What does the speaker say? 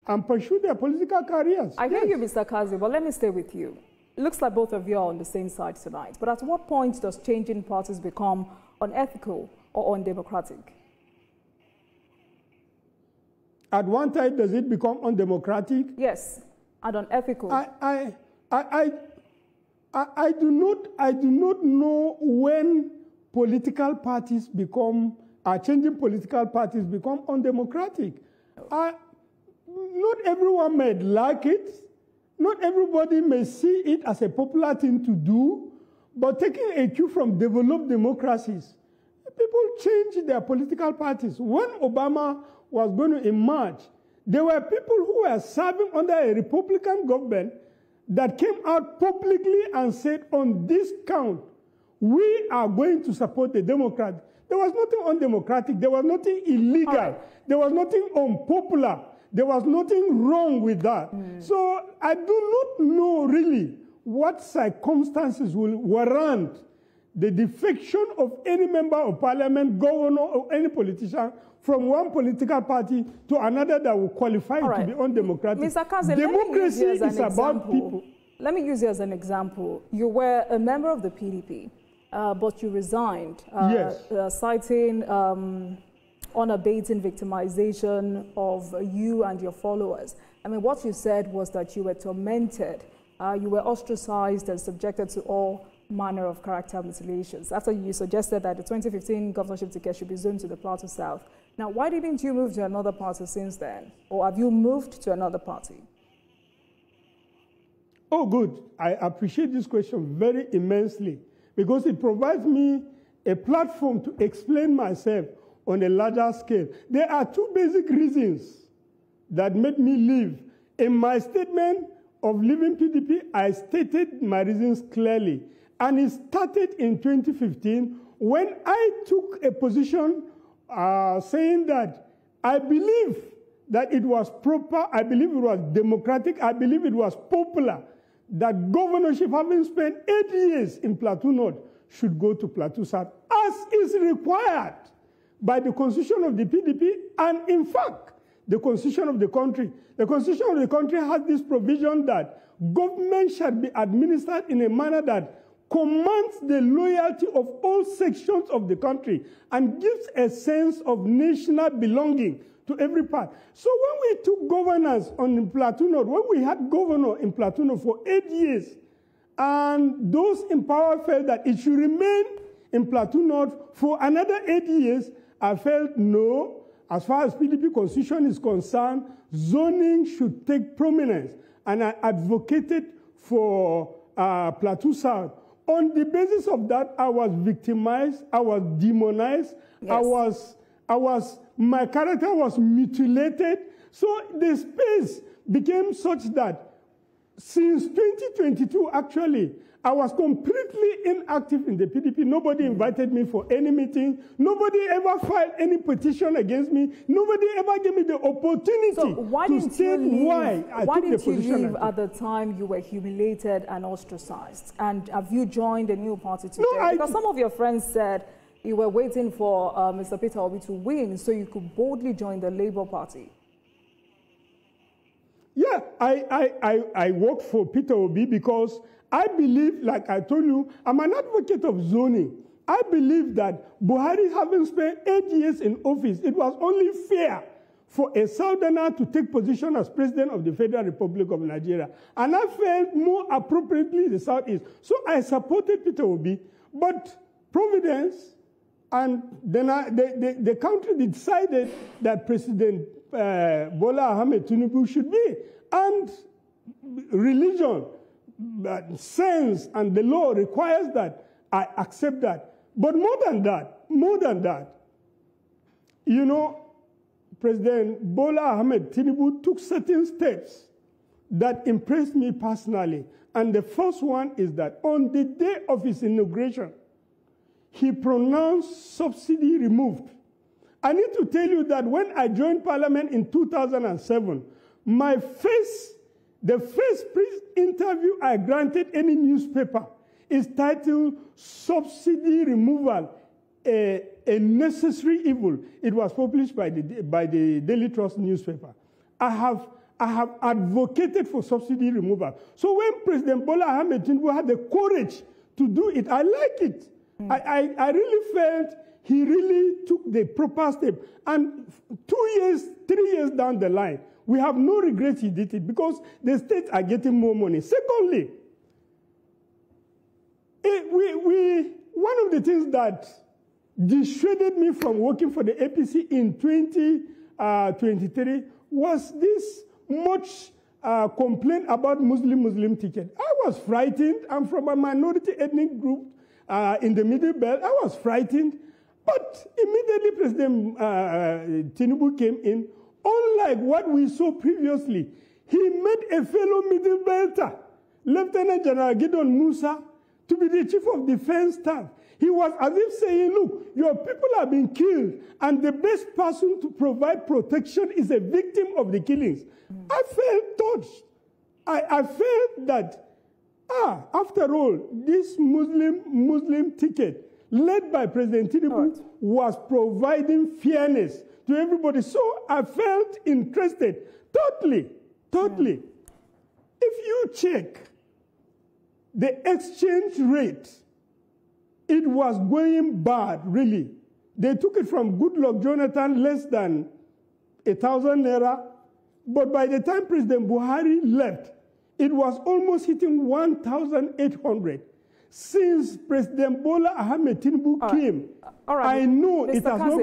and pursue their political careers. I hear you, Mr. Kaze, but let me stay with you. It looks like both of you are on the same side tonight. But at what point does changing parties become unethical or undemocratic? At one time, does it become undemocratic? Yes, and unethical. I do not know when political parties become, changing political parties become undemocratic. Not everyone may like it. Not everybody may see it as a popular thing to do. But taking a cue from developed democracies, people change their political parties. When Obama was going to emerge, there were people who were serving under a Republican government that came out publicly and said, on this count, we are going to support the Democrats. There was nothing undemocratic. There was nothing illegal. Right. There was nothing unpopular. There was nothing wrong with that. So I do not know really what circumstances will warrant the defection of any member of parliament, governor, or any politician from one political party to another that will qualify to be undemocratic. Mr. Kaze, democracy is about people. Let me use you as an example. You were a member of the PDP, but you resigned, citing unabating victimization of you and your followers. I mean, what you said was that you were tormented, you were ostracized and subjected to all manner of character mutilations. After you suggested that the 2015 governorship ticket should be zoned to the Plateau South. Now, why didn't you move to another party since then? Or have you moved to another party? Oh, good. I appreciate this question very immensely because it provides me a platform to explain myself on a larger scale. There are two basic reasons that made me leave. In my statement of leaving PDP, I stated my reasons clearly. And it started in 2015 when I took a position saying that I believe that it was proper, I believe it was democratic, I believe it was popular, that governorship, having spent 8 years in Plateau North, should go to Plateau South, as is required by the constitution of the PDP and, in fact, the constitution of the country. The constitution of the country has this provision that government shall be administered in a manner that commands the loyalty of all sections of the country and gives a sense of national belonging to every part. So when we took governance on Plateau North, when we had governor in Plateau North for 8 years, and those in power felt that it should remain in Plateau North for another 8 years, I felt no, as far as PDP constitution is concerned, zoning should take prominence. And I advocated for Plateau South. On the basis of that, I was victimized, I was demonized, my character was mutilated. So the space became such that since 2022, actually, I was completely inactive in the PDP. Nobody invited me for any meeting. Nobody ever filed any petition against me. Nobody ever gave me the opportunity to state why I took the position. Why didn't you leave at the time you were humiliated and ostracized? And have you joined a new party today? No, because some of your friends said you were waiting for Mr. Peter Obi to win so you could boldly join the Labour Party. Yeah, I work for Peter Obi because I believe, like I told you, I'm an advocate of zoning. I believe that Buhari, having spent 8 years in office, it was only fair for a Southerner to take position as president of the Federal Republic of Nigeria. And I felt more appropriately the Southeast. So I supported Peter Obi, but Providence and then the country decided that President Bola Ahmed Tinubu should be. And religion, sense, and the law requires that I accept that. But more than that, you know, President Bola Ahmed Tinubu took certain steps that impressed me personally. And the first one is that on the day of his inauguration, he pronounced subsidy removed. I need to tell you that when I joined Parliament in 2007, the first interview I granted any newspaper is titled Subsidy Removal, a Necessary Evil. It was published by the Daily Trust newspaper. I I have advocated for subsidy removal. So when President Bola Ahmed Tinubu had the courage to do it, I like it. I really felt he really took the proper step. And 2 years, 3 years down the line, we have no regrets he did it because the states are getting more money. Secondly, one of the things that dissuaded me from working for the APC in 2023 was this much complaint about Muslim ticket. I was frightened. I'm from a minority ethnic group in the Middle Belt. I was frightened. But immediately President Tinubu came in. Unlike what we saw previously, he made a fellow Middle Belter, Lieutenant General Gideon Musa, to be the Chief of Defense Staff. He was as if saying, look, your people are being killed, and the best person to provide protection is a victim of the killings. I felt touched. I felt that, after all, this Muslim ticket, led by President Tinubu, was providing fairness to everybody. So I felt interested, totally. If you check the exchange rate, it was going bad, really. They took it from Goodluck Jonathan, less than 1,000 naira. But by the time President Buhari left, it was almost hitting 1,800. Since President Bola Ahmed Tinubu came, I know it has not